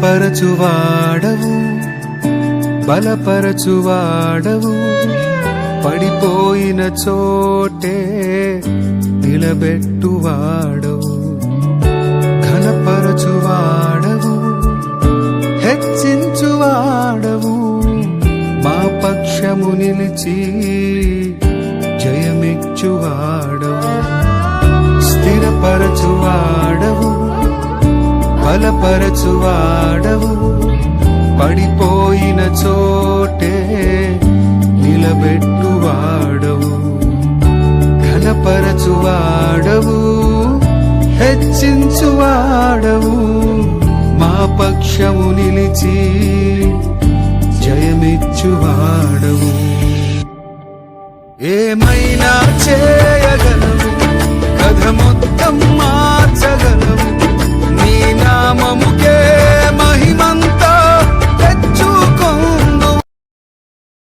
స్థిరపరచువాడవు, బలపరచువాడవు, పడిపోయిన చోటే నిలబెట్టువాడవు, ఘనపరచువాడవు, హెచ్చించువాడవు, మా పక్షము నిలిచి జయమిచ్చువాడవు. స్థిరపరచువాడవు, బలపరచువాడవు, పడిపోయిన చోటే నిలబెట్టువాడవు, ఘనపరచువాడవు, హెచ్చించువాడవు, మా పక్షము నిలిచి జయమిచ్చువాడవు.